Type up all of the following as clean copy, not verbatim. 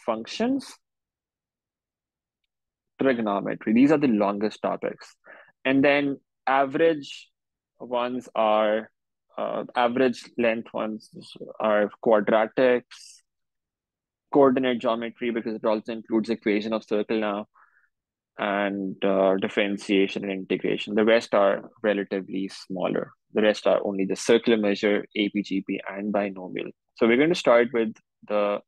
functions, trigonometry. These are the longest topics. And then average ones are, average length ones are quadratics, coordinate geometry, because it also includes equation of circle now, and differentiation and integration. The rest are relatively smaller. The rest are only the circular measure, APGP, and binomial. So we're going to start with the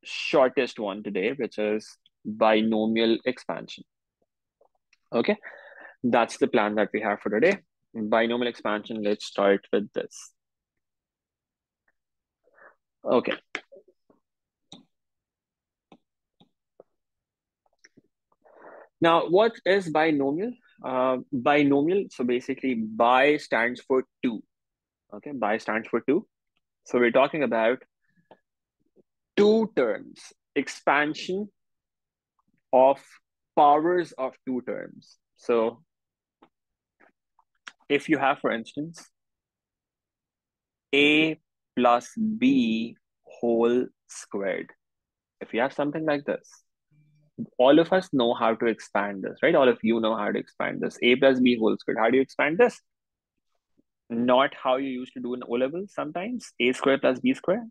shortest one today, which is binomial expansion. Okay, that's the plan that we have for today. Binomial expansion, let's start with this. Okay. Now, what is binomial? Binomial, so basically bi stands for two. Okay, bi stands for two. So we're talking about two terms, expansion of powers of two terms. So if you have, for instance, a plus b whole squared, if you have something like this, all of us know how to expand this, right? All of you know how to expand this. A plus b whole squared. How do you expand this? Not how you used to do in O levels sometimes. A square plus b square,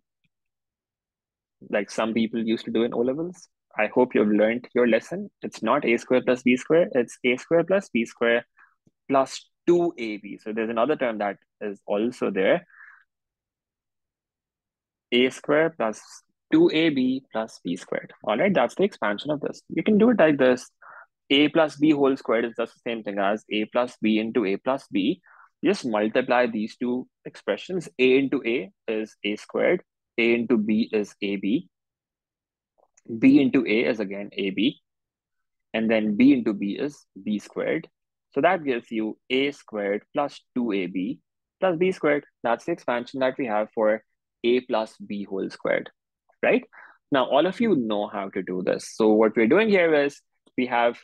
like some people used to do in O levels. I hope you've learned your lesson. It's not a square plus b square. It's a square plus b square plus 2ab. So there's another term that is also there. A square plus 2ab plus b squared. All right, that's the expansion of this. You can do it like this. A plus b whole squared is just the same thing as a plus b into a plus b. Just multiply these two expressions. A into a is a squared. A into b is ab. B into a is again ab. And then b into b is b squared. So that gives you a squared plus 2ab plus b squared. That's the expansion that we have for a plus b whole squared, right? Now, all of you know how to do this. So what we're doing here is we have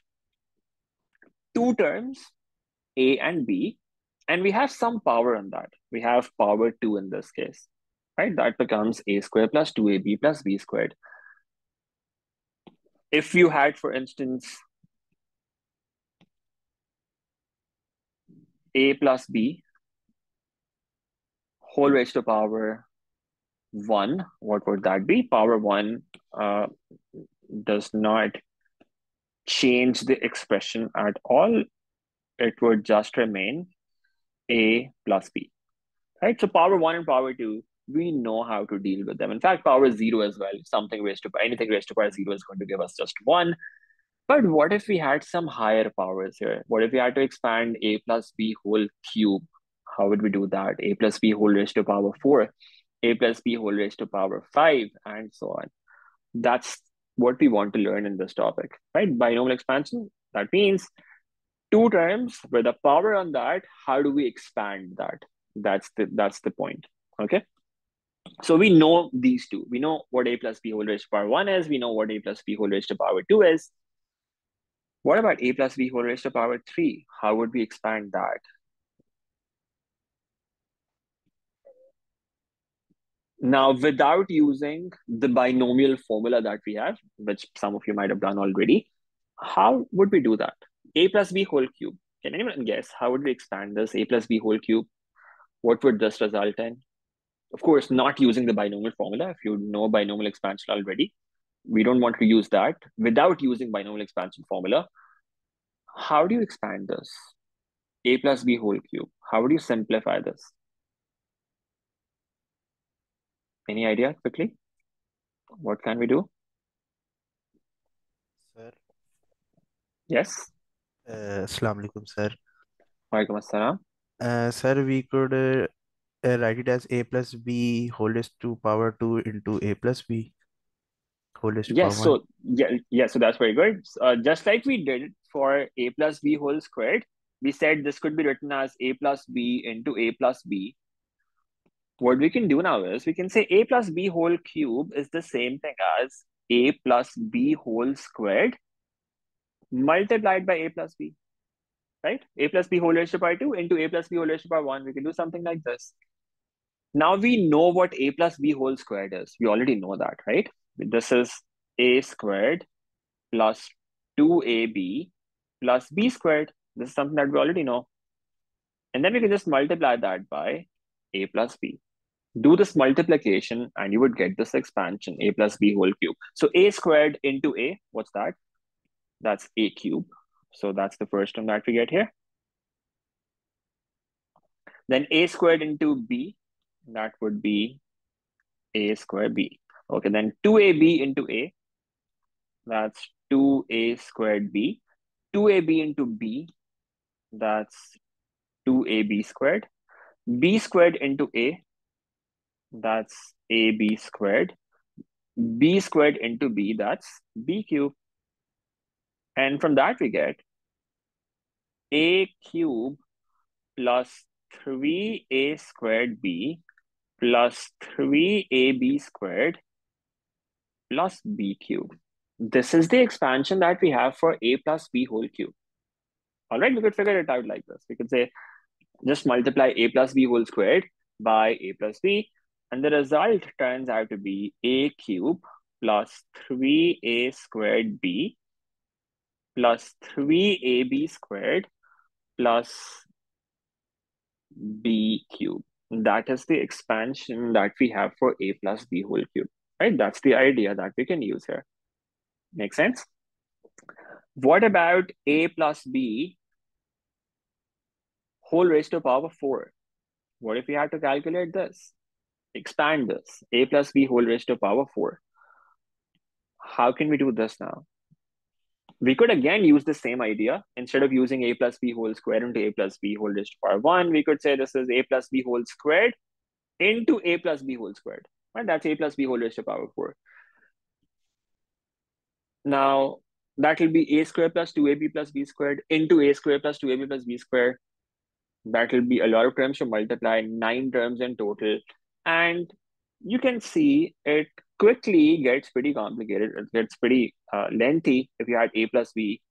two terms, a and b, and we have some power on that. We have power 2 in this case, right? That becomes a squared plus 2ab plus b squared. If you had, for instance, a plus b whole raised to power 1, what would that be? Power 1 does not change the expression at all. It would just remain a plus b, right? So power 1 and power 2, we know how to deal with them. In fact, power 0 as well. Something raised to anything raised to power 0 is going to give us just 1. But what if we had some higher powers here? What if we had to expand a plus b whole cube? How would we do that? A plus b whole raised to power 4, a plus b whole raised to power 5, and so on. That's what we want to learn in this topic, right? Binomial expansion, that means two terms with a power on that. How do we expand that? That's the point, okay? So we know these two. We know what a plus b whole raised to power 1 is. We know what a plus b whole raised to power 2 is. What about a plus b whole raised to power 3? How would we expand that? Now, without using the binomial formula that we have, which some of you might have done already, how would we do that? A plus b whole cube. Can anyone guess how would we expand this? A plus b whole cube. What would this result in? Of course, not using the binomial formula. If you know binomial expansion already, we don't want to use that. Without using binomial expansion formula, how do you expand this? A plus b whole cube. How would you simplify this? Any idea quickly? What can we do? Sir, Yes. Assalamu alaikum, sir. Walaikum assalam. Sir, we could write it as a plus b whole raised to power 2 into a plus b whole raised to power Yes. 1. So yeah. So that's very good. Just like we did for a plus b whole squared, we said this could be written as a plus b into a plus b. What we can do now is we can say a plus b whole cube is the same thing as a plus b whole squared multiplied by a plus b, right? A plus b whole raised to power 2 into a plus b whole raised to power 1. We can do something like this. Now we know what a plus b whole squared is. We already know that, right? This is a squared plus 2ab plus b squared. This is something that we already know. And then we can just multiply that by a plus b. Do this multiplication and you would get this expansion, a plus b whole cube. So a squared into a, what's that? That's a cube. So that's the first term that we get here. Then a squared into b, that would be a squared b. Okay, then 2ab into a, that's 2a squared b. 2ab into b, that's 2ab squared. B squared into a, that's ab squared. B squared into b, that's b cube. And from that we get a cube plus 3a squared b plus 3ab squared plus b cube. This is the expansion that we have for a plus b whole cube. All right, we could figure it out like this. We could say just multiply a plus b whole squared by a plus b, and the result turns out to be a cube plus 3a squared b plus 3ab squared plus b cube. That is the expansion that we have for a plus b whole cube, right? That's the idea that we can use here. Make sense? What about a plus b whole raised to power 4? What if we had to calculate this? Expand this, a plus b whole raised to power 4. How can we do this now? We could again use the same idea. Instead of using a plus b whole squared into a plus b whole raised to power 1, we could say this is a plus b whole squared into a plus b whole squared. Right? That's a plus b whole raised to power 4. Now, that will be a squared plus 2ab plus b squared into a squared plus 2ab plus b squared. That will be a lot of terms to multiply, 9 terms in total. And you can see it quickly gets pretty complicated. It gets pretty lengthy if you had a plus b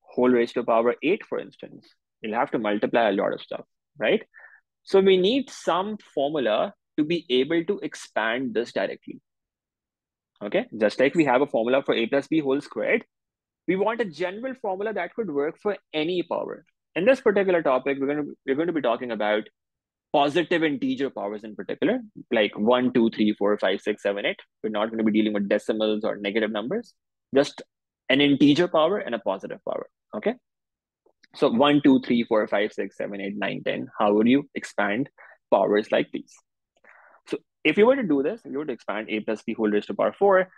whole raised to power 8, for instance. You'll have to multiply a lot of stuff, right? So we need some formula to be able to expand this directly. Okay, just like we have a formula for a plus b whole squared, we want a general formula that could work for any power. In this particular topic, we're going to be talking about positive integer powers in particular, like 1, 2, 3, 4, 5, 6, 7, 8. We're not going to be dealing with decimals or negative numbers, just an integer power and a positive power. Okay. So 1, 2, 3, 4, 5, 6, 7, 8, 9, 10. How would you expand powers like these? So if you were to do this, if you were to expand a plus b whole raised to power 4,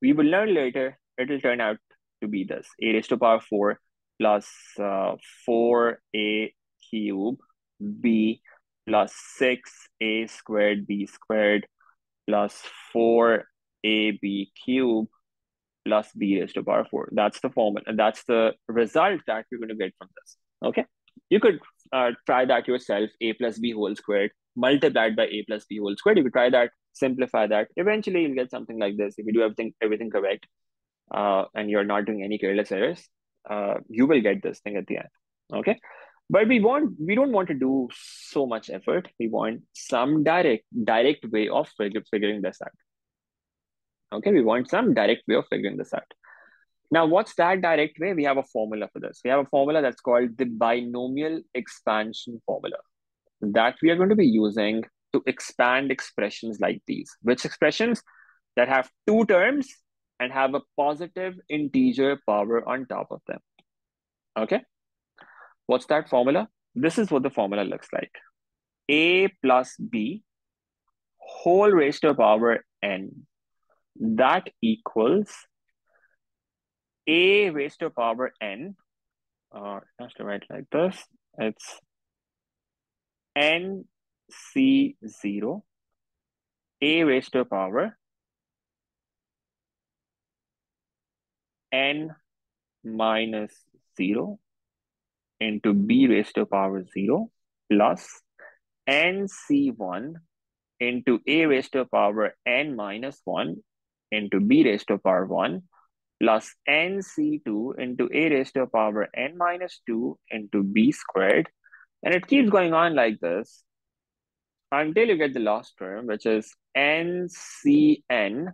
we will learn later, it will turn out to be this, a raised to power 4 plus 4a cube b plus 6a squared b squared plus 4ab cube plus b raised to power 4. That's the formula. That's the result that we're going to get from this. Okay. You could try that yourself, a plus b whole squared multiplied by a plus b whole squared. You could try that, simplify that. Eventually, you'll get something like this. If you do everything correct, and you're not doing any careless errors, you will get this thing at the end. Okay. But we don't want to do so much effort. We want some direct way of figuring this out. Okay, we want some direct way of figuring this out. Now, what's that direct way? We have a formula for this. We have a formula that's called the binomial expansion formula that we are going to be using to expand expressions like these. Which expressions? That have 2 terms and have a positive integer power on top of them. Okay, what's that formula? This is what the formula looks like. A plus b whole raised to the power n. That equals a raised to the power n, or I have to write like this. It's nc0 a raised to the power n minus 0 into b raised to the power 0 plus nc1 into a raised to the power n minus 1 into b raised to the power 1 plus nc2 into a raised to the power n minus 2 into b squared. And it keeps going on like this until you get the last term, which is ncn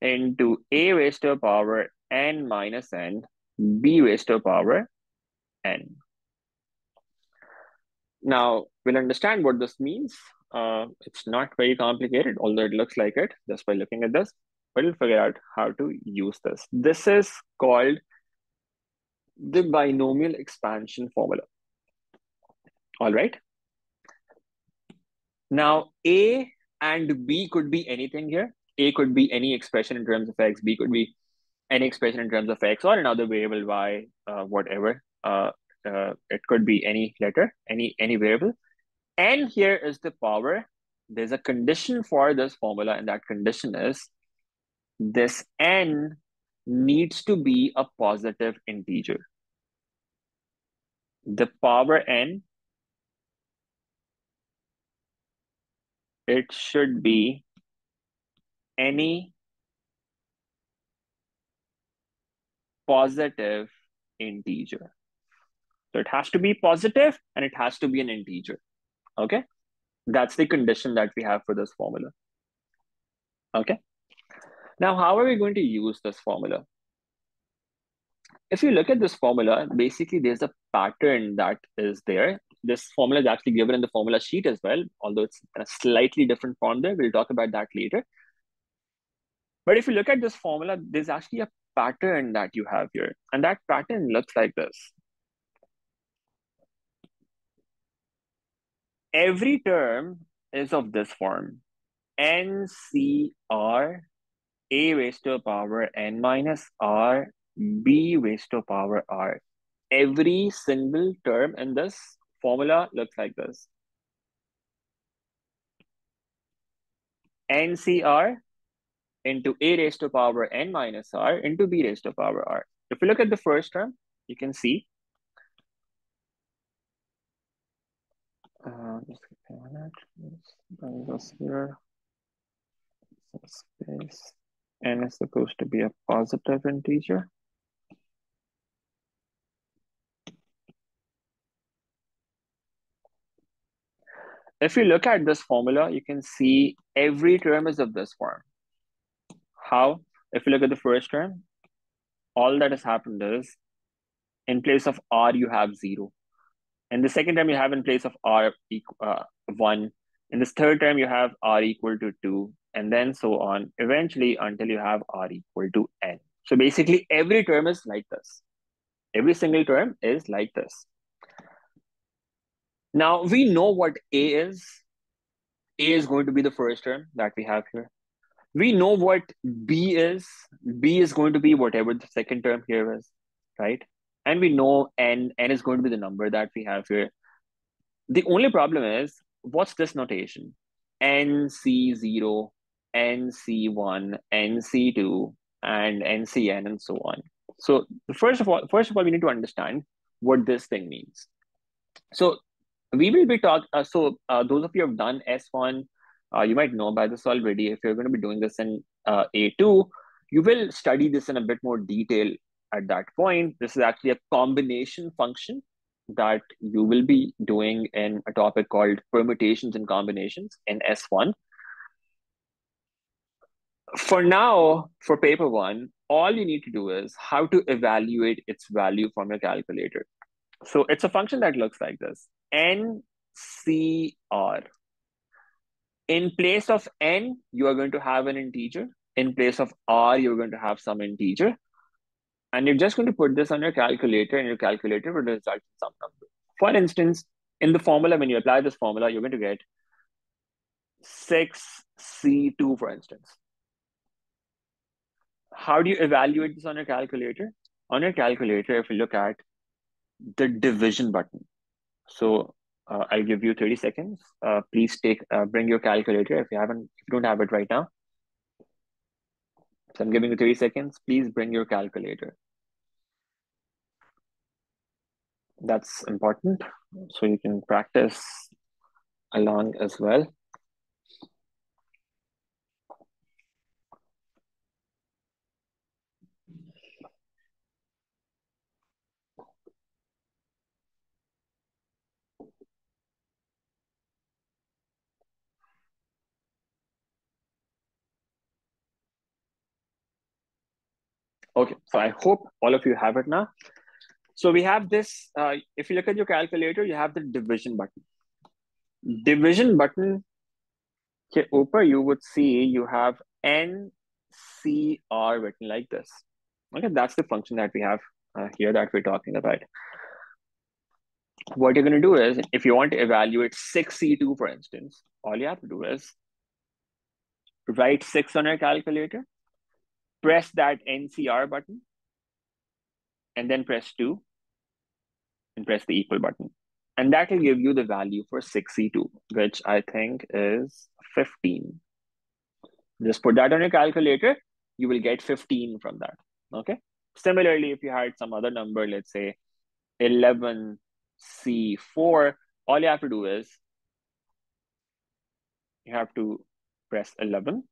into a raised to the power n minus n b raised to the power n. Now, we'll understand what this means. It's not very complicated, although it looks like it just by looking at this. But we'll figure out how to use this. This is called the binomial expansion formula. All right. Now, A and B could be anything here. A could be any expression in terms of x. B could be any expression in terms of x or another variable y, whatever. It could be any letter, any variable. N here is the power. There's a condition for this formula, and that condition is this n needs to be a positive integer. The power n, it should be any positive integer. So it has to be positive and it has to be an integer. Okay. That's the condition that we have for this formula. Okay. Now, how are we going to use this formula? If you look at this formula, basically there's a pattern that is there. This formula is actually given in the formula sheet as well, although it's in a slightly different form there. We'll talk about that later. But if you look at this formula, there's actually a pattern that you have here. And that pattern looks like this. Every term is of this form. NCR a raised to the power n minus r b raised to the power r. Every single term in this formula looks like this. NCR into a raised to the power n minus r into b raised to the power r. If you look at the first term, you can see just give me a minute. Let's bring this here. Space. N is supposed to be a positive integer. If you look at this formula, you can see every term is of this form. How? If you look at the first term, all that has happened is in place of r, you have 0. And the second term, you have in place of r 1. In this third term, you have r equal to 2, and then so on, eventually until you have r equal to n. So basically, every term is like this. Every single term is like this. Now, we know what a is. A is going to be the first term that we have here. We know what b is. B is going to be whatever the second term here is, right? And we know n is going to be the number that we have here. The only problem is, what's this notation? NC0, NC1, NC2, and NCN, and so on. So first of all, we need to understand what this thing means. So we will be talking. Those of you who have done S1, you might know by this already. If you're going to be doing this in A2, you will study this in a bit more detail at that point. This is actually a combination function that you will be doing in a topic called permutations and combinations in S1. For now, for paper one, all you need to do is how to evaluate its value from your calculator. So it's a function that looks like this. NCR. In place of n, you are going to have an integer. In place of r, you're going to have some integer. And you're just going to put this on your calculator, and your calculator will result in some number. For instance, in the formula, when you apply this formula, you're going to get 6C2, for instance. How do you evaluate this on your calculator? On your calculator, if you look at the division button. So I'll give you 30 seconds. Please bring your calculator if you don't have it right now. So I'm giving you 30 seconds. Please bring your calculator. That's important. So you can practice along as well. Okay, so I hope all of you have it now. So we have this, if you look at your calculator, you have the division button. Division button के ऊपर you would see you have NCR written like this. Okay, that's the function that we have here that we're talking about. What you're going to do is, if you want to evaluate 6C2, for instance, all you have to do is write 6 on your calculator, press that NCR button, and then press 2, and press the equal button. And that will give you the value for 6C2, which I think is 15. Just put that on your calculator, you will get 15 from that. Okay. Similarly, if you had some other number, let's say 11C4, all you have to do is you have to press 11,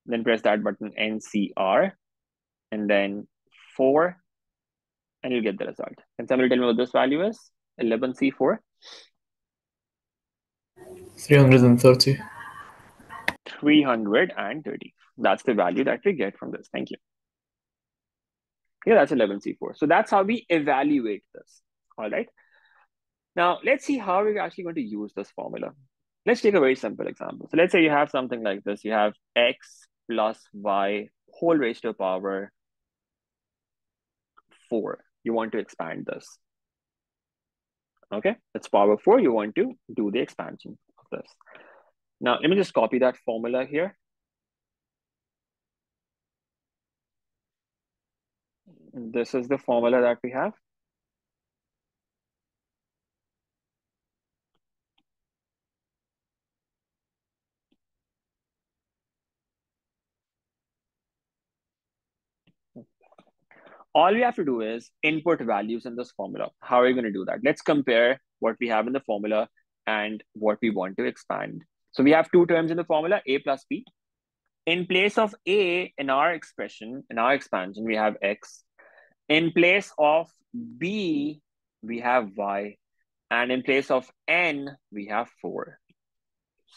then press that button NCR, and then 4, and you'll get the result. Can somebody tell me what this value is? 11C4? 330. 330. That's the value that we get from this. Thank you. Yeah, that's 11C4. So that's how we evaluate this. All right. Now, let's see how we're actually going to use this formula. Let's take a very simple example. So let's say you have something like this. You have x plus y whole raised to the power 4. You want to expand this. Okay, it's power 4. You want to do the expansion of this. Now, let me just copy that formula here. This is the formula that we have. All we have to do is input values in this formula. How are we going to do that? Let's compare what we have in the formula and what we want to expand. So we have two terms in the formula, a plus b. In place of a in our expression, in our expansion, we have x. In place of b, we have y. And in place of n, we have 4.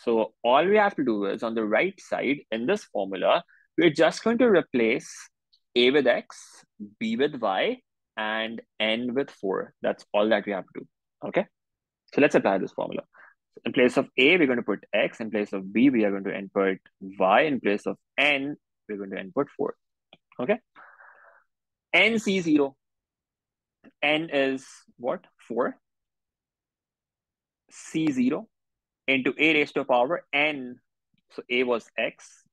So all we have to do is on the right side in this formula, we're just going to replace a with x, b with y, and n with 4. That's all that we have to do. Okay. So let's apply this formula. In place of a, we're going to put x. In place of b, we are going to input y. In place of n, we're going to input 4. Okay. NC0. N is what? 4. C0 into a raised to power n. So a was x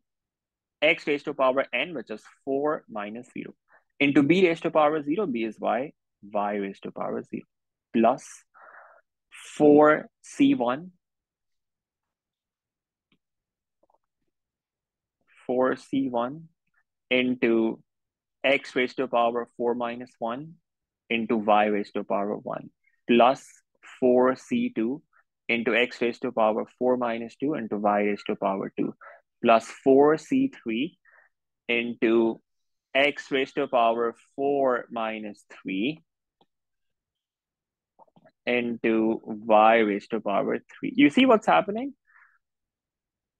raised to power n, which is 4 minus 0. Into b raised to power 0, b is y raised to power 0, plus 4c1, 4c1 into x raised to power 4 minus 1 into y raised to power 1, plus 4c2 into x raised to power 4 minus 2 into y raised to power 2, plus 4c3 into x raised to power 4 minus 3 into y raised to power 3. You see what's happening?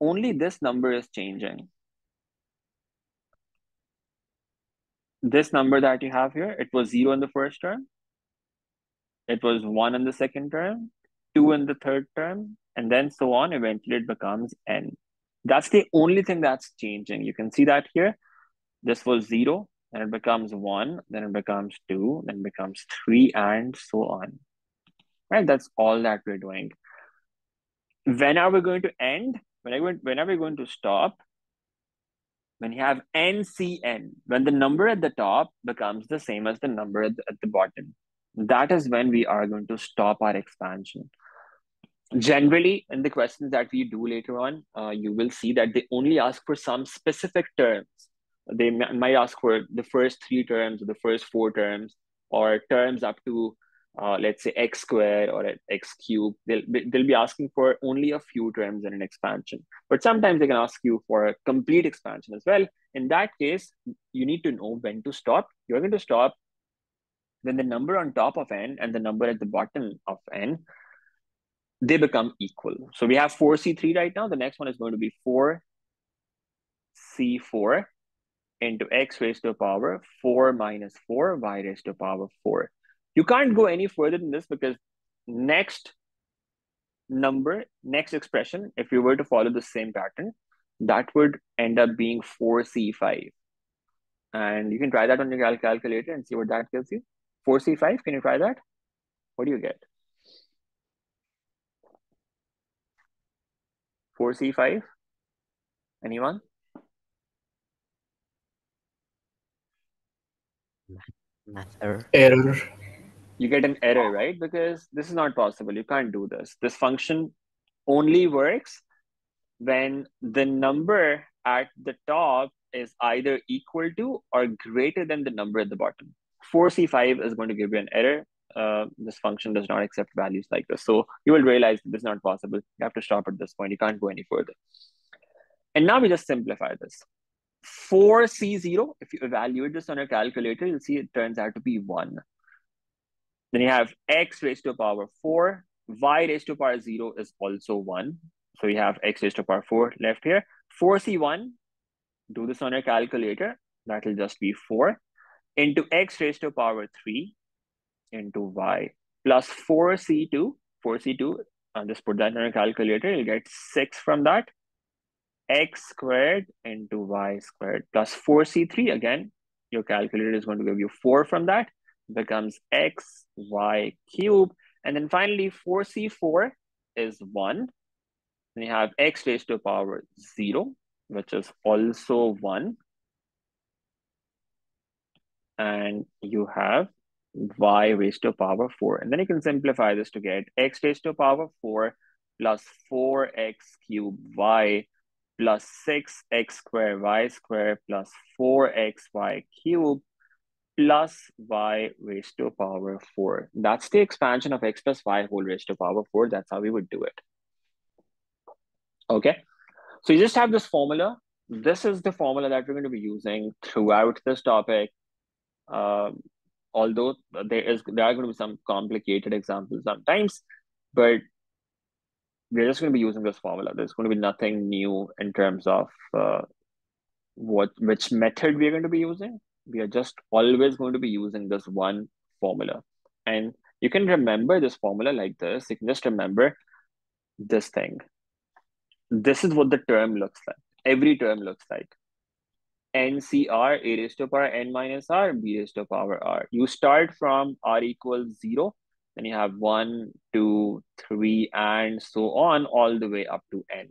Only this number is changing. This number that you have here, it was 0 in the first term. It was 1 in the second term, 2 in the third term, and then so on. Eventually it becomes n. That's the only thing that's changing. You can see that here. This was 0, then it becomes 1, then it becomes 2, then it becomes 3, and so on. Right? That's all that we're doing. When are we going to end? When are we going to stop? When you have NCN, when the number at the top becomes the same as the number at the bottom, that is when we are going to stop our expansion. Generally, in the questions that we do later on, you will see that they only ask for some specific terms. They might ask for the first 3 terms or the first 4 terms, or terms up to let's say x squared or x cubed. They'll be asking for only a few terms in an expansion, but sometimes they can ask you for a complete expansion as well. In that case, you need to know when to stop. You're going to stop when the number on top of n and the number at the bottom of n, they become equal. So we have 4c3 right now. The next one is going to be 4c4. into x raised to the power 4 minus 4 y raised to the power 4. You can't go any further than this because next expression, if you were to follow the same pattern, that would end up being 4c5. And you can try that on your calculator and see what that gives you. 4c5, can you try that? What do you get? 4c5? Anyone? Math error. Error. You get an error, right? Because this is not possible. You can't do this. This function only works when the number at the top is either equal to or greater than the number at the bottom. 4c5 is going to give you an error. This function does not accept values like this. So you will realize this is not possible. You have to stop at this point. You can't go any further. And now we just simplify this. 4c0, if you evaluate this on a calculator, you'll see it turns out to be 1. Then you have x raised to the power 4. Y raised to the power 0 is also 1. So you have x raised to the power 4 left here. 4c1, do this on a calculator. That will just be 4 into x raised to the power 3 into y plus 4c2. 4c2, I'll just put that on a calculator. You'll get 6 from that. X squared into y squared plus 4c3. Again, your calculator is going to give you 4 from that. Becomes x y cube. And then finally, 4c4 is 1. Then you have x raised to the power 0, which is also 1. And you have y raised to the power 4. And then you can simplify this to get x raised to the power 4 plus 4x cubed y plus 6x squared y squared plus 4xy cubed plus y raised to the power 4. That's the expansion of x plus y whole raised to the power 4. That's how we would do it. Okay, so you just have this formula. This is the formula that we're going to be using throughout this topic. Although there are going to be some complicated examples sometimes, but we're just going to be using this formula. There's going to be nothing new in terms of which method we're going to be using. We are just always going to be using this one formula. And you can remember this formula like this. You can just remember this thing. This is what the term looks like. Every term looks like. NCR, a raised to the power n minus r, b raised to the power r. You start from r equals 0, then you have 1, 2, 3, and so on, all the way up to n.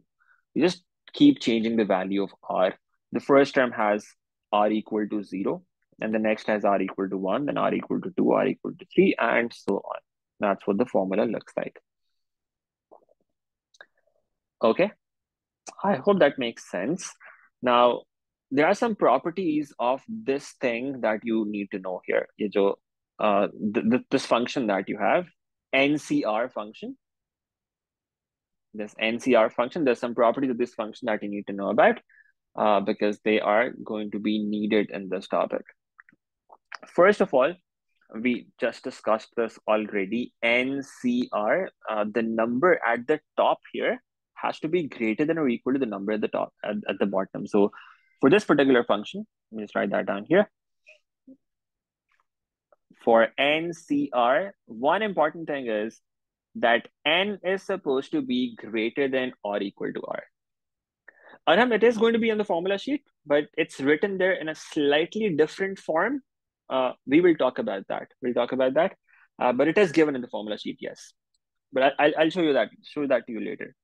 You just keep changing the value of r. The first term has r equal to 0, and the next has r equal to 1, then r equal to 2, r equal to 3, and so on. That's what the formula looks like. Okay, I hope that makes sense. Now, there are some properties of this thing that you need to know here. This function that you have, NCR function. This NCR function, there's some properties of this function that you need to know about because they are going to be needed in this topic. First of all, we just discussed this already. NCR, the number at the top here has to be greater than or equal to the number at the top, at the bottom. So for this particular function, let me just write that down here. For NCR, one important thing is that n is supposed to be greater than or equal to r. Arham, it is going to be on the formula sheet, but it's written there in a slightly different form. We will talk about that. But it is given in the formula sheet, yes. But I'll show you that to you later.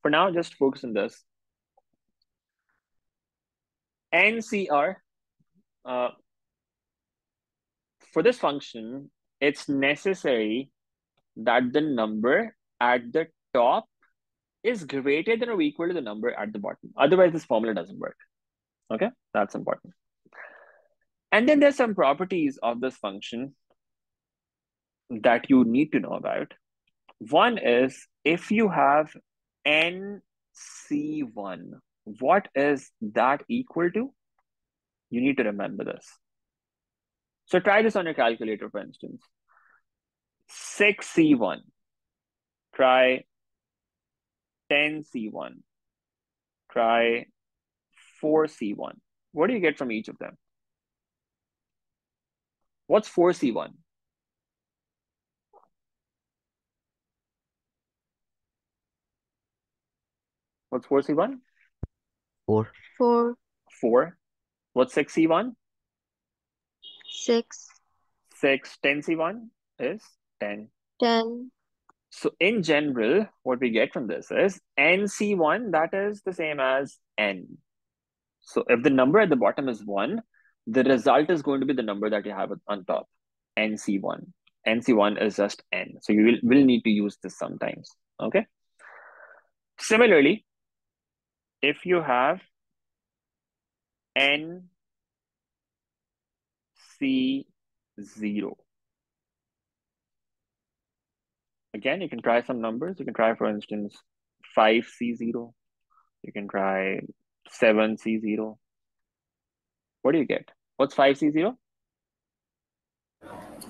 For now, just focus on this. NCR, for this function, it's necessary that the number at the top is greater than or equal to the number at the bottom. Otherwise, this formula doesn't work. Okay, that's important. And then there's some properties of this function that you need to know about. One is if you have NC1, what is that equal to? You need to remember this. So try this on your calculator, for instance. 6C1. Try 10C1. Try 4C1. What do you get from each of them? What's 4C1? What's 4C1? 4. 4, 4. What's 6C1? 6, 6. 10C1 is 10. 10, So in general, what we get from this is NC1, that is the same as N. So if the number at the bottom is 1, the result is going to be the number that you have on top, NC1. NC1 is just N. So you will need to use this sometimes, okay? Similarly, if you have NC0, again, you can try some numbers. You can try, for instance, 5C0. You can try 7C0. What do you get? What's 5C0?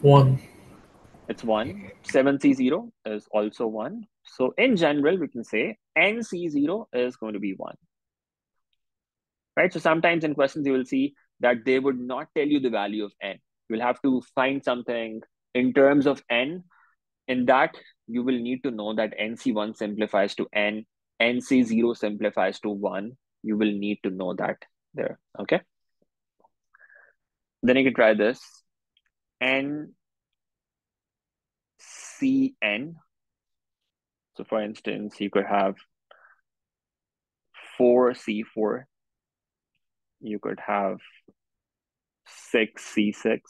1. It's 1. 7C0 is also 1. So in general, we can say NC0 is going to be 1. Right? So sometimes in questions, you will see that they would not tell you the value of N. You'll have to find something in terms of N. In that, you will need to know that NC1 simplifies to N, NC0 simplifies to 1. You will need to know that there, okay? Then you can try this. NCN. So for instance, you could have 4C4. You could have 6C6.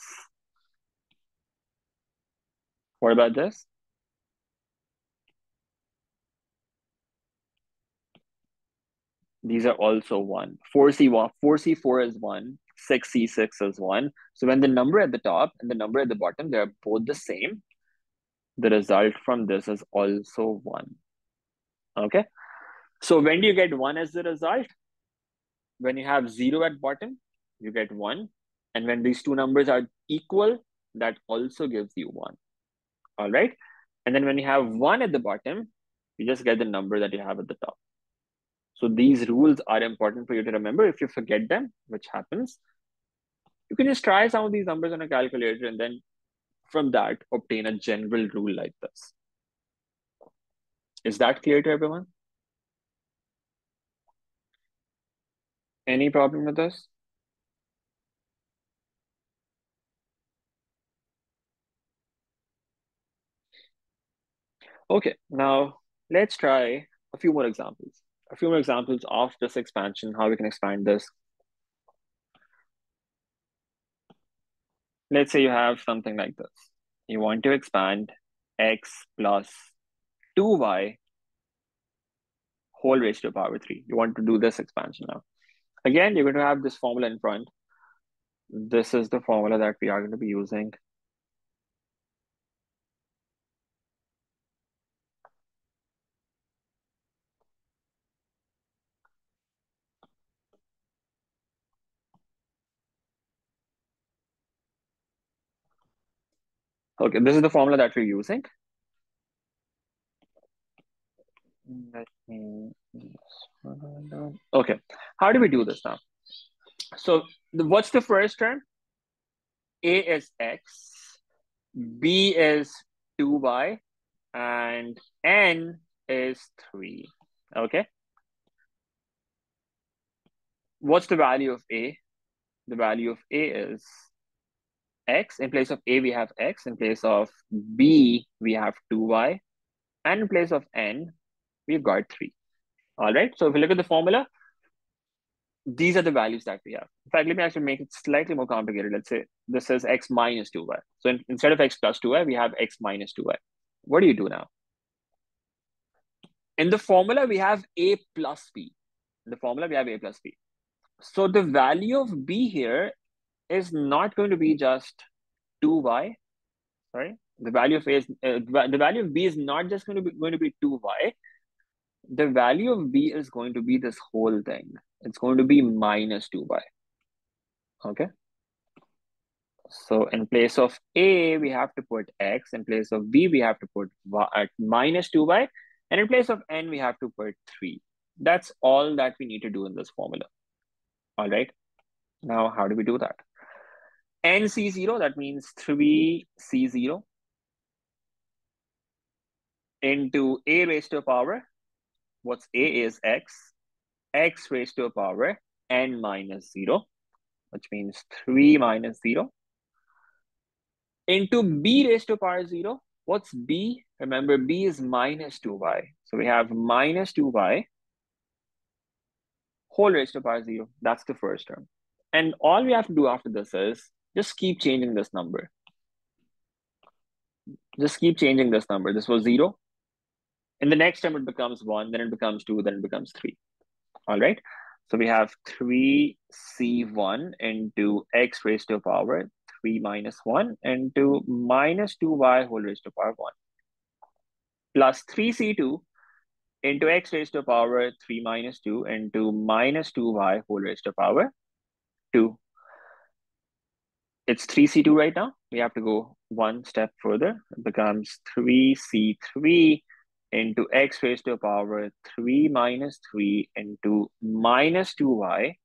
What about this? These are also 1. 4C1, 4C4 is 1. 6C6 is 1. So when the number at the top and the number at the bottom, they're both the same, the result from this is also 1. Okay? So when do you get 1 as the result? When you have 0 at bottom, you get 1. And when these two numbers are equal, that also gives you 1. All right? And then when you have 1 at the bottom, you just get the number that you have at the top. So these rules are important for you to remember. If you forget them, which happens, you can just try some of these numbers on a calculator and then from that, obtain a general rule like this. Is that clear to everyone? Any problem with this? Okay, now let's try a few more examples. A few more examples of this expansion, how we can expand this. Let's say you have something like this. You want to expand x plus 2y whole raised to the power 3. You want to do this expansion now. Again, you're going to have this formula in front. This is the formula that we are going to be using. Okay, this is the formula that we're using. Let me. Okay, how do we do this now? So what's the first term? A is x, b is 2y, and n is 3. Okay. What's the value of a? The value of a is x. In place of a, we have x. In place of b, we have 2y. And in place of n, we've got 3. All right. So if we look at the formula, these are the values that we have. In fact, let me actually make it slightly more complicated. Let's say this is x minus 2y. So instead of x plus 2y, we have x minus 2y. What do you do now? In the formula, we have a plus b. In the formula, we have a plus b. So the value of b here is not going to be just 2y. Sorry, the value of a is the value of b is not just going to be 2y. The value of b is going to be this whole thing. It's going to be minus 2y. Okay. So in place of a, we have to put x. In place of b, we have to put minus 2y. And in place of n, we have to put 3. That's all that we need to do in this formula. All right. Now, how do we do that? NC0, that means 3C0 into a raised to the power, what's a is x raised to the power n minus 0, which means 3 minus 0, into b raised to the power 0. What's b? Remember, b is minus 2y. So we have minus 2y whole raised to the power 0. That's the first term. And all we have to do after this is just keep changing this number. Just keep changing this number. This was 0. In the next term, it becomes 1, then it becomes 2, then it becomes 3. All right. So we have 3c1 into x raised to the power 3 minus 1 into minus 2y whole raised to the power 1 plus 3c2 into x raised to the power 3 minus 2 into minus 2y whole raised to the power 2. It's 3c2 right now. We have to go one step further. It becomes 3c3 into x raised to the power 3 minus 3 into minus 2y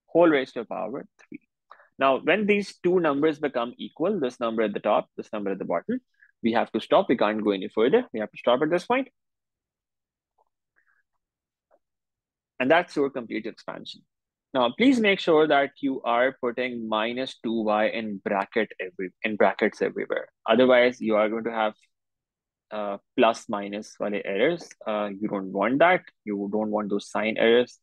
whole raised to the power 3. Now, when these two numbers become equal, this number at the top, this number at the bottom, we have to stop. We can't go any further. We have to stop at this point. And that's your complete expansion. Now, please make sure that you are putting minus 2y in brackets everywhere. Otherwise, you are going to have plus minus wale errors. You don't want that. You don't want those sign errors.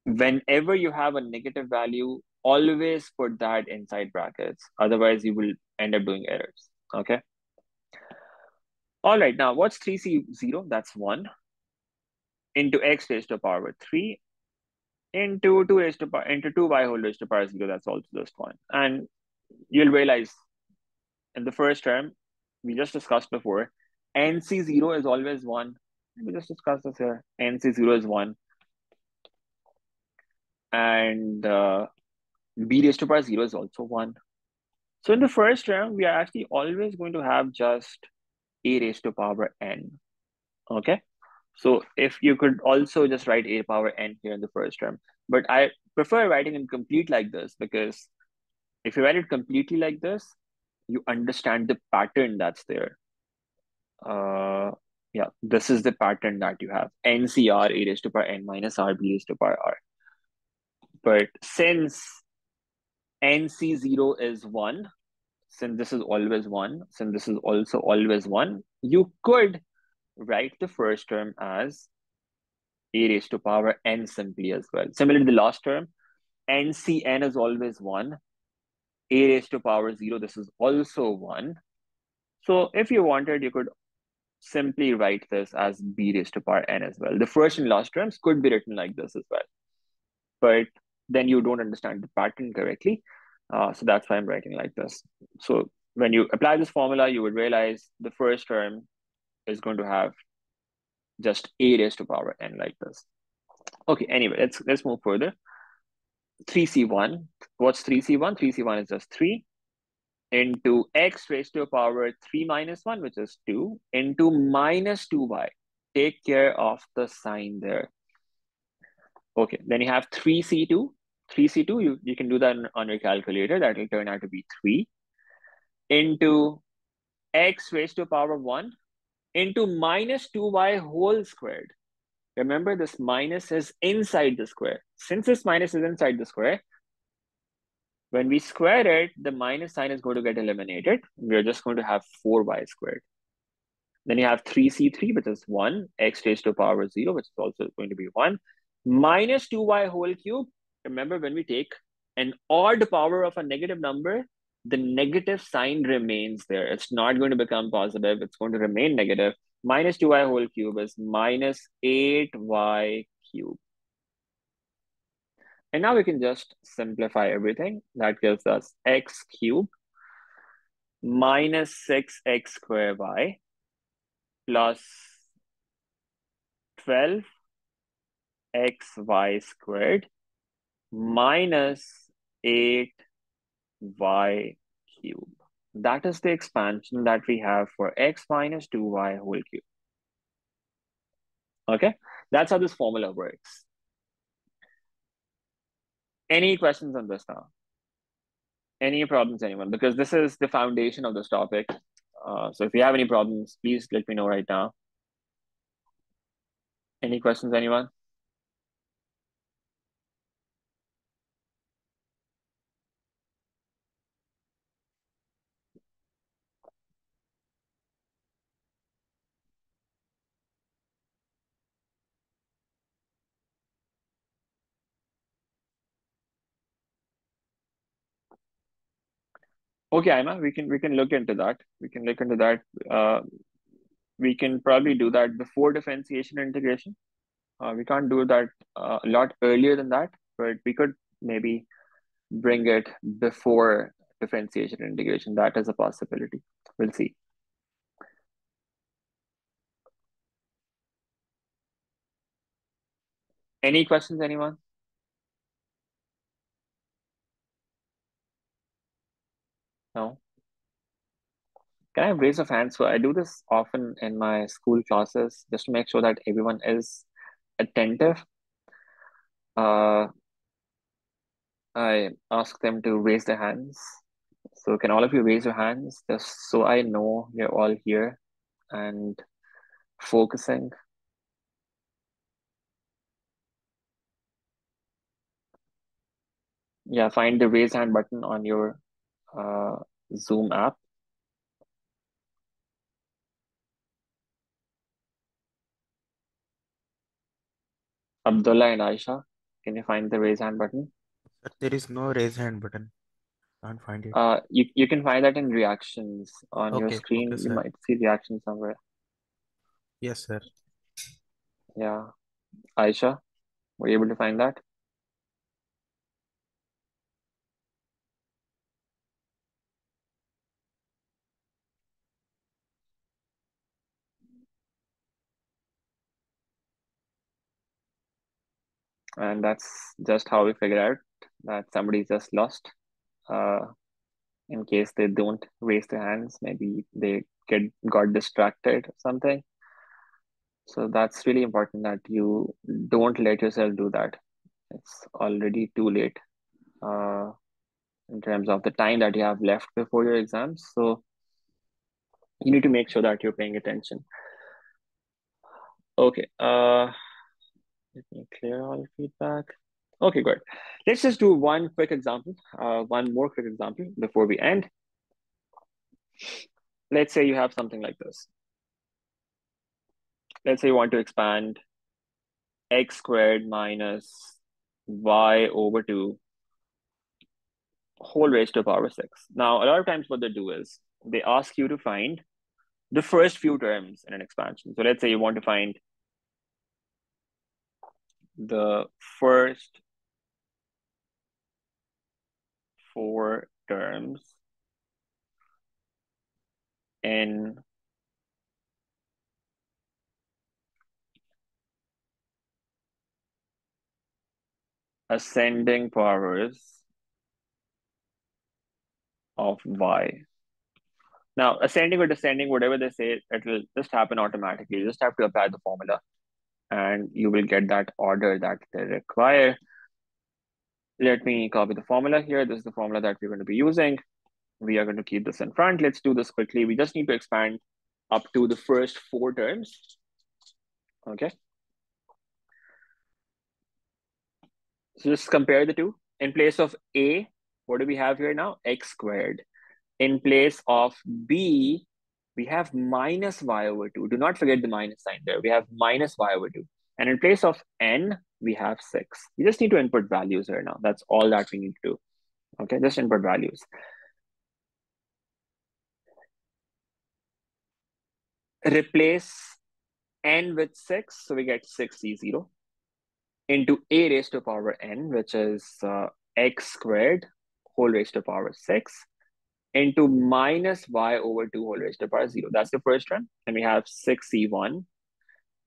Whenever you have a negative value, always put that inside brackets. Otherwise, you will end up doing errors. Okay. All right. Now, what's 3c0? That's 1 into x raised to the power 3 into 2 raised to power into 2y whole raised to power 0. That's also just 1. And you'll realize in the first term, we just discussed before, NC0 is always 1. We just discussed this here. NC0 is 1. And b raised to power 0 is also 1. So in the first term, we are actually always going to have just a raised to power n. Okay. So if you could also just write a power n here in the first term. But I prefer writing it complete like this, because if you write it completely like this, you understand the pattern that's there. Yeah, this is the pattern that you have. NCR a raised to power n minus r b raised to power r. But since NC0 is 1, since this is always 1, since this is also always 1, you could write the first term as a raised to power n simply as well. Similarly, the last term, NCN is always 1. A raised to power 0, this is also 1. So if you wanted, you could simply write this as b raised to power n as well. The first and last terms could be written like this as well. But then you don't understand the pattern correctly. So that's why I'm writing like this. So when you apply this formula, you would realize the first term is going to have just a raised to power n like this. Okay, anyway, let's move further. 3c1. What's 3c1? 3c1 is just 3 into x raised to the power 3 minus 1, which is 2, into minus 2y. Take care of the sign there. Okay, then you have 3c2. 3c2, you can do that on your calculator. That will turn out to be 3 into x raised to the power 1 into minus 2y whole squared. Remember, this minus is inside the square. Since this minus is inside the square, when we square it, the minus sign is going to get eliminated. We're just going to have 4y squared. Then you have 3c3, which is 1, x raised to the power 0, which is also going to be 1, minus 2y whole cube. Remember, when we take an odd power of a negative number, the negative sign remains there. It's not going to become positive. It's going to remain negative. Minus 2y whole cube is minus 8y cube. And now we can just simplify everything. That gives us x cube minus 6x squared y plus 12xy squared minus 8y cube. That is the expansion that we have for x minus 2y whole cube. Okay, that's how this formula works. Any questions on this now? Any problems, anyone? Because this is the foundation of this topic. So if you have any problems, please let me know right now. Any questions, anyone? Okay, Ima, we can look into that. We can look into that. We can probably do that before differentiation and integration. We can't do that a lot earlier than that, but we could maybe bring it before differentiation and integration. That is a possibility. We'll see. Any questions, anyone? No? Can I have raise of hands? So I do this often in my school classes just to make sure that everyone is attentive. I ask them to raise their hands. So can all of you raise your hands just so I know you're all here and focusing? Yeah, find the raise hand button on your Zoom app. Abdullah and Aisha, can you find the raise hand button? Sir, there is no raise hand button. Can't find it. You can find that in reactions on your Okay, screen. You sir. might see reactions somewhere. Yes, sir. Yeah. Aisha, were you able to find that? And that's just how we figure out that somebody's just lost. In case they don't raise their hands, maybe they got distracted or something. So that's really important that you don't let yourself do that. It's already too late in terms of the time that you have left before your exams. So you need to make sure that you're paying attention. Okay. Let me clear all feedback. Okay, good. Let's just do one quick example, one more quick example before we end. Let's say you have something like this. Let's say you want to expand x squared minus y over 2 whole raised to the power 6. Now, a lot of times what they do is they ask you to find the first few terms in an expansion. So let's say you want to find the first 4 terms in ascending powers of y. Now, ascending or descending, whatever they say, it will just happen automatically. You just have to apply the formula and you will get that order that they require. Let me copy the formula here. This is the formula that we're going to be using. We are going to keep this in front. Let's do this quickly. We just need to expand up to the first 4 terms. Okay. So just compare the two. In place of a, what do we have here now? X squared. In place of b, we have minus y over 2. Do not forget the minus sign there. We have minus y over 2. And in place of n, we have 6. We just need to input values here now. That's all that we need to do. Okay, just input values. Replace n with 6, so we get 6c0 into a raised to power n, which is x squared whole raised to power 6 into minus y over 2 whole raised to power 0. That's the first one. And we have 6c1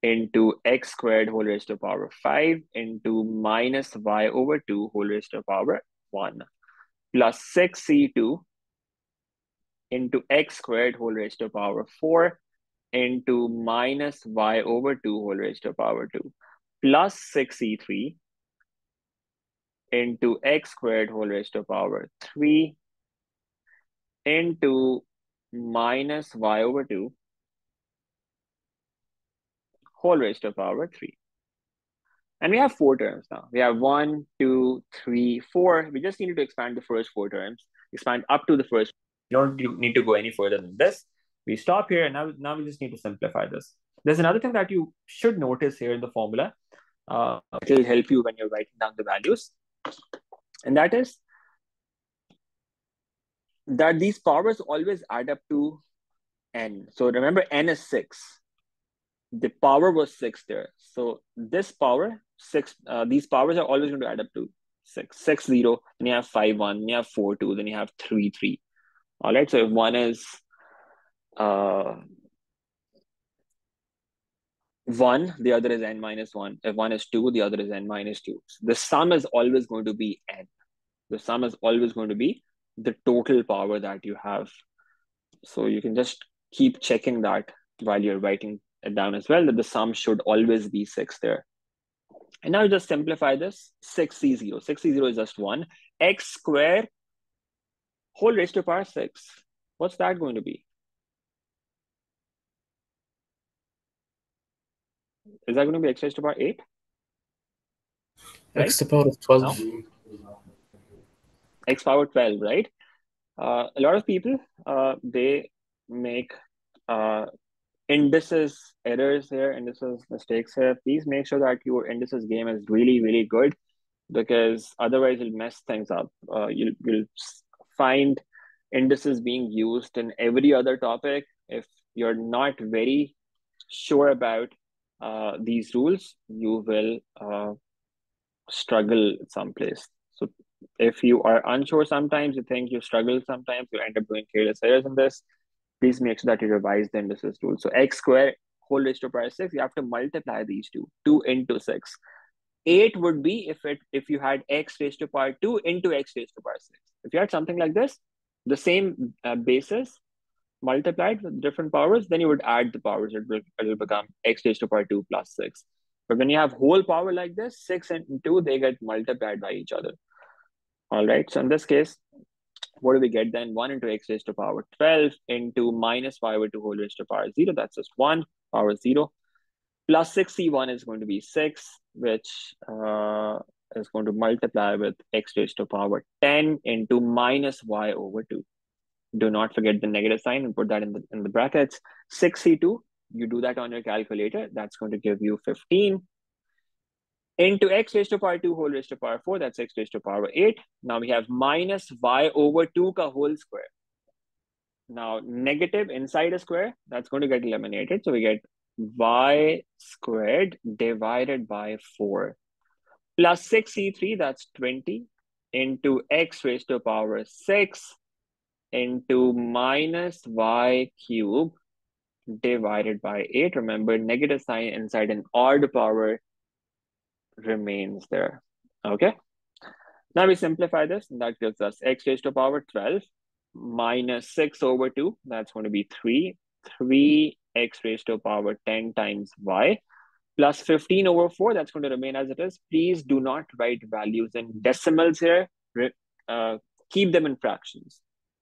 into x squared whole raised to power 5 into minus y over 2 whole raised to power 1 plus 6c2 into x squared whole raised to power 4 into minus y over 2 whole raised to power 2 plus 6c3 into x squared whole raised to power 3 into minus y over 2 whole raised to power 3. And we have 4 terms now. We have 1, 2, 3, 4. We just needed to expand the first 4 terms, expand up to the first. You don't need to go any further than this. We stop here, and now we just need to simplify this. There's another thing that you should notice here in the formula. It will help you when you're writing down the values. And that is that these powers always add up to n. So remember, n is 6. The power was 6 there. So this power, 6, these powers are always going to add up to 6. 6, 0, then you have 5, 1, then you have 4, 2, then you have 3, 3. All right, so if one is 1, the other is n minus 1. If one is 2, the other is n minus 2. So the sum is always going to be n. The sum is always going to be the total power that you have. So you can just keep checking that while you're writing it down as well, that the sum should always be 6 there. And now just simplify this. 6c0. 6c0 is just 1. X squared whole raised to power 6. What's that going to be? Is that going to be x raised to power 8? Right? X to the power of 12. No? X power 12, right? A lot of people, they make indices errors here, indices mistakes here. Please make sure that your indices game is really, really good, because otherwise you'll mess things up. You'll find indices being used in every other topic. If you're not very sure about these rules, you will struggle someplace. So if you are unsure sometimes, you think you struggle sometimes, you end up doing careless errors in this. Please make sure that you revise the indices rule. So x squared whole raised to power 6, you have to multiply these two. 2 into 6. 8 would be if you had x raised to power 2 into x raised to power 6. If you had something like this, the same basis multiplied with different powers, then you would add the powers. It will become x raised to power 2 plus 6. But when you have whole power like this, 6 and 2, they get multiplied by each other. All right. So in this case, what do we get then? 1 into x raised to power 12 into minus y over 2 whole raised to power 0. That's just 1 power 0. Plus 6c1 is going to be 6, which is going to multiply with x raised to power 10 into minus y over 2. Do not forget the negative sign and put that in the brackets. 6c2, you do that on your calculator. That's going to give you 15 into x raised to power 2 whole raised to power 4. That's x raised to power 8. Now we have minus y over 2 ka whole square. Now negative inside a square, that's going to get eliminated. So we get y squared divided by 4 plus 6c3, that's 20, into x raised to power 6 into minus y cube divided by 8. Remember, negative sign inside an odd power remains there. Okay. Now we simplify this, and that gives us x raised to power 12 minus 6 over 2. That's going to be 3. 3x raised to power 10 times y plus 15 over 4. That's going to remain as it is. Please do not write values in decimals here. Keep them in fractions.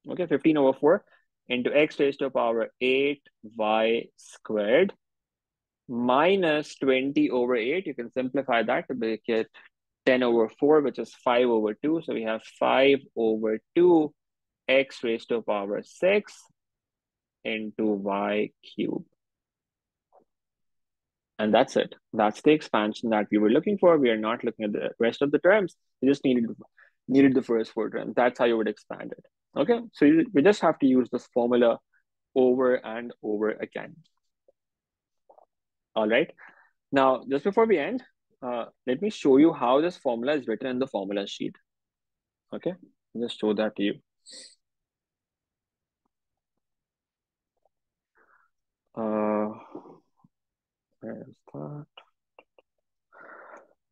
Okay, 15 over 4 into x raised to power 8y squared minus 20 over 8. You can simplify that to make it 10 over 4, which is 5 over 2. So we have 5 over 2 x raised to power 6 into y cubed. And that's it. That's the expansion that we were looking for. We are not looking at the rest of the terms. We just needed the first 4 terms. That's how you would expand it. Okay, so we just have to use this formula over and over again. All right. Now, just before we end, let me show you how this formula is written in the formula sheet. Okay, I'll just show that to you. Where's that?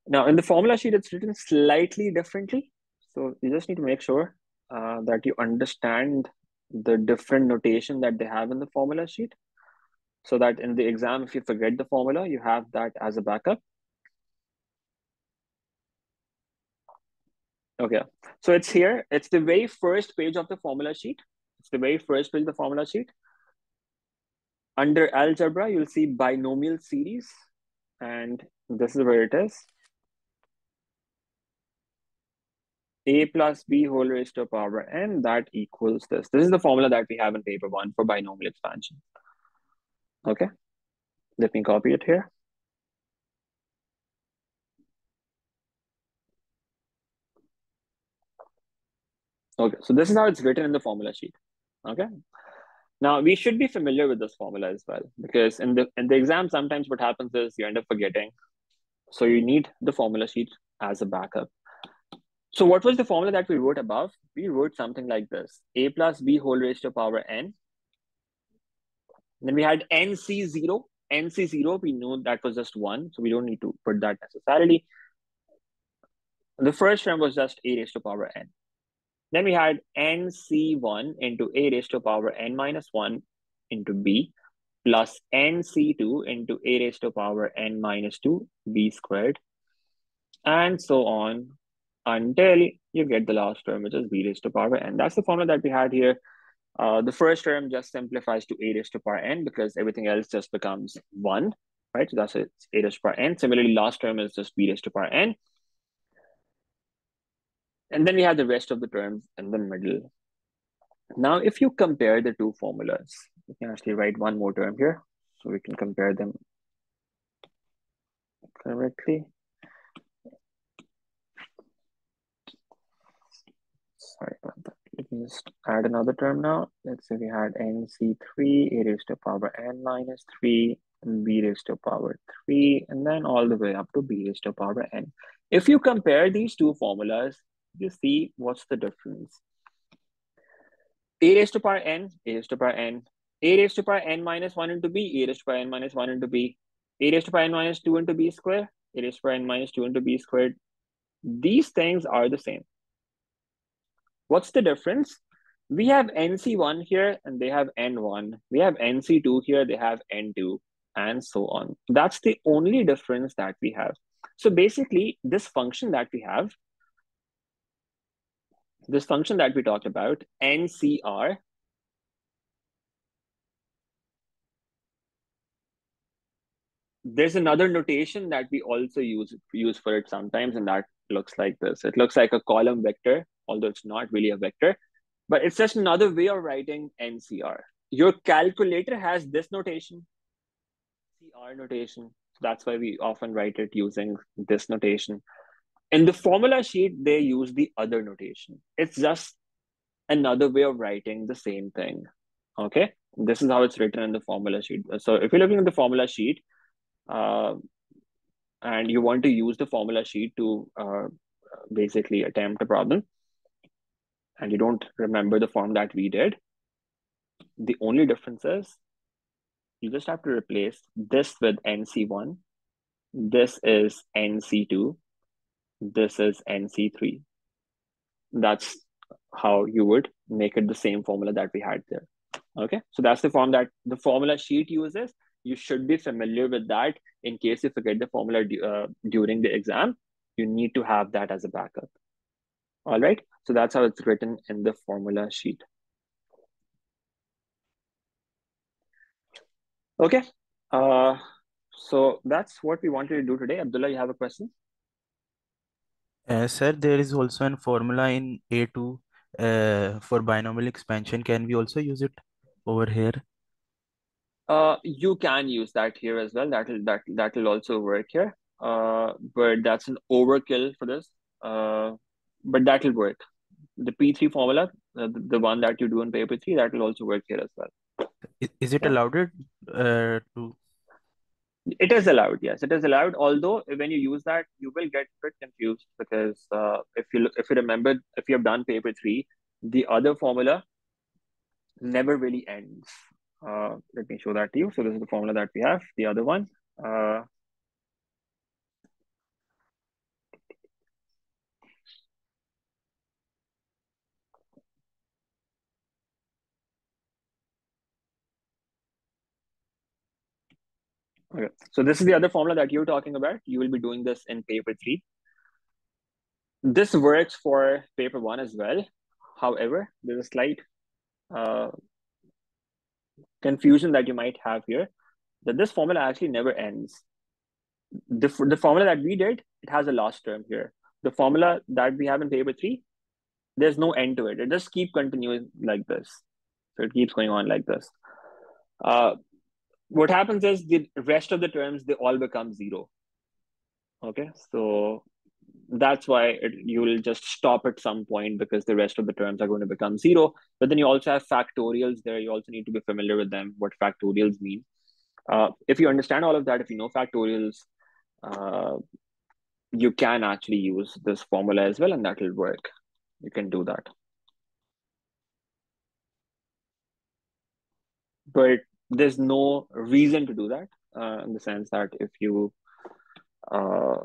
Now, in the formula sheet, it's written slightly differently. So you just need to make sure that you understand the different notation that they have in the formula sheet, so that in the exam, if you forget the formula, you have that as a backup. Okay, so it's here. It's the very first page of the formula sheet. It's the very first page of the formula sheet. Under algebra, you'll see binomial series, and this is where it is. A plus b whole raised to the power n, that equals this. This is the formula that we have in paper 1 for binomial expansion. Okay, let me copy it here. Okay, so this is how it's written in the formula sheet. Okay, now we should be familiar with this formula as well, because in the exam, sometimes what happens is you end up forgetting. So you need the formula sheet as a backup. So what was the formula that we wrote above? We wrote something like this: a plus b whole raised to the power n. Then we had nc0. nc0, we know that was just 1, so we don't need to put that necessarily. The first term was just a raised to the power n. Then we had nc1 into a raised to the power n minus 1 into b plus nc2 into a raised to the power n minus 2 b squared, and so on until you get the last term, which is b raised to the power n. That's the formula that we had here. The first term just simplifies to a raised to the power n because everything else just becomes 1, right? So that's it, it's a raised to the power n. Similarly, last term is just b raised to the power n. And then we have the rest of the terms in the middle. Now, if you compare the two formulas, we can actually write one more term here so we can compare them correctly. Sorry about that. Let me just add another term now. Let's say we had nc3, a raised to the power n minus 3, and b raised to the power 3, and then all the way up to b raised to the power n. If you compare these two formulas, you see what's the difference. A raised to power n, a raised to power n, a raised to power n minus 1 into b, a raised to power n minus 1 into b, a raised to power n minus 2 into b square, a raised to power n minus 2 into b squared. These things are the same. What's the difference? We have nc1 here and they have n1. We have nc2 here, they have n2, and so on. That's the only difference that we have. So basically, this function that we have, this function that we talked about, ncr, there's another notation that we also use for it sometimes, and that looks like this. It looks like a column vector, although it's not really a vector, but it's just another way of writing ncr. Your calculator has this notation, CR notation. So that's why we often write it using this notation. In the formula sheet, they use the other notation. It's just another way of writing the same thing. Okay, this is how it's written in the formula sheet. So if you're looking at the formula sheet, and you want to use the formula sheet to basically attempt a problem, and you don't remember the form that we did, the only difference is you just have to replace this with nc1, this is nc2, this is nc3. That's how you would make it the same formula that we had there. Okay, so that's the form that the formula sheet uses. You should be familiar with that. In case you forget the formula during the exam, you need to have that as a backup. All right, so that's how it's written in the formula sheet. Okay, so that's what we wanted to do today. Abdullah, you have a question? Sir, there is also a formula in A2 for binomial expansion. Can we also use it over here? You can use that here as well. That'll also work here. But that's an overkill for this. But that'll work. The P3 formula, the one that you do in paper 3, that will also work here as well. Is it Yeah. allowed to? It is allowed, yes, it is allowed. Although when you use that, you will get a bit confused because if you remember, if you have done paper 3, the other formula never really ends. Let me show that to you. So this is the formula that we have. The other one. Okay. So this is the other formula that you're talking about. You will be doing this in paper 3. This works for paper one as well. However, there's a slight uh, confusion that you might have here, that this formula actually never ends. The formula that we did, it has a last term here. The formula that we have in paper three, there's no end to it. It just keeps continuing like this. So it keeps going on like this. What happens is the rest of the terms, they all become zero. Okay, so that's why you will just stop at some point because the rest of the terms are going to become zero. But then you also have factorials there. You also need to be familiar with them, what factorials mean. If you understand all of that, if you know factorials, uh, you can actually use this formula as well, and that will work. You can do that. But there's no reason to do that in the sense that if you uh,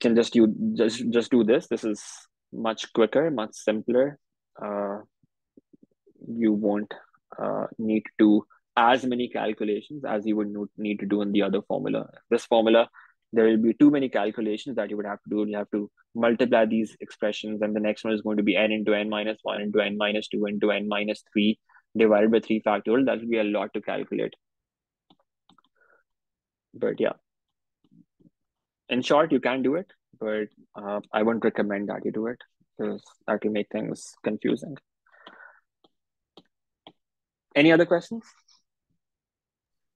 can just do this, this is much quicker, much simpler. Uh, you won't need to do as many calculations as you would need to do in the other formula. This formula, there will be too many calculations that you would have to do. You have to multiply these expressions, and the next one is going to be n into n minus 1 into n minus 2 into n minus 3 divided by 3 factorial. That will be a lot to calculate. But yeah, in short, you can do it, but I wouldn't recommend that you do it because that will make things confusing. Any other questions?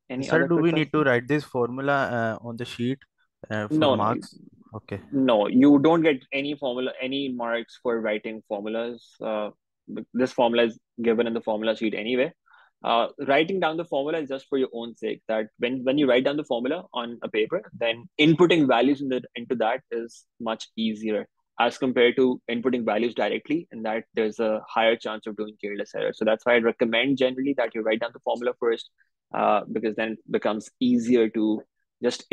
Any Sir, other do quick we need to questions? write this formula on the sheet for No, no, marks? Okay. no. You don't get any formula, any marks for writing formulas. This formula is given in the formula sheet anyway. Writing down the formula is just for your own sake. That when you write down the formula on a paper, then inputting values into that is much easier as compared to inputting values directly. And that there's a higher chance of doing careless error. So that's why I recommend generally that you write down the formula first, because then it becomes easier to just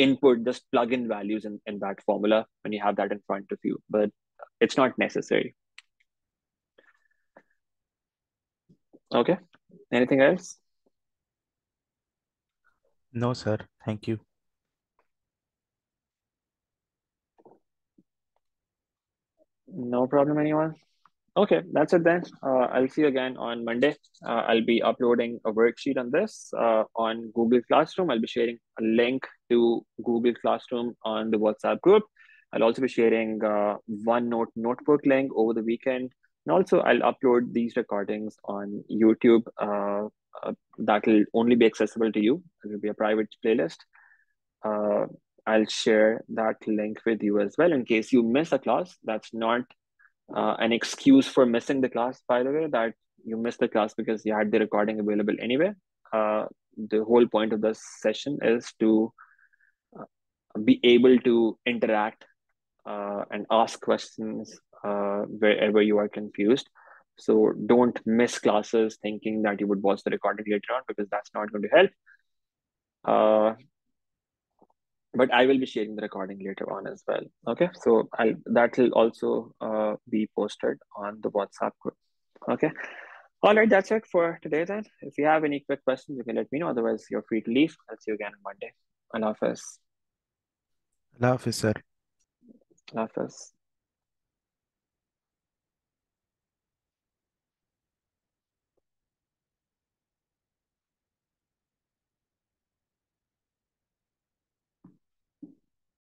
plug in values in that formula when you have that in front of you. But it's not necessary. Okay. Anything else? No, sir. Thank you. No problem, anyone? Okay, that's it then. I'll see you again on Monday. I'll be uploading a worksheet on this on Google Classroom. I'll be sharing a link to Google Classroom on the WhatsApp group. I'll also be sharing OneNote notebook link over the weekend. And also, I'll upload these recordings on YouTube. That will only be accessible to you. It will be a private playlist. Uh, I'll share that link with you as well in case you miss a class. That's not an excuse for missing the class, by the way, that you missed the class because you had the recording available anyway. The whole point of this session is to be able to interact and ask questions wherever you are confused. So don't miss classes thinking that you would watch the recording later on, because that's not going to help. But I will be sharing the recording later on as well. Okay, so that will also be posted on the WhatsApp group. Okay. All right, that's it for today then. If you have any quick questions, you can let me know. Otherwise, you're free to leave. I'll see you again on Monday. Allah Hafiz. Allah Hafiz, sir. Allah Hafiz.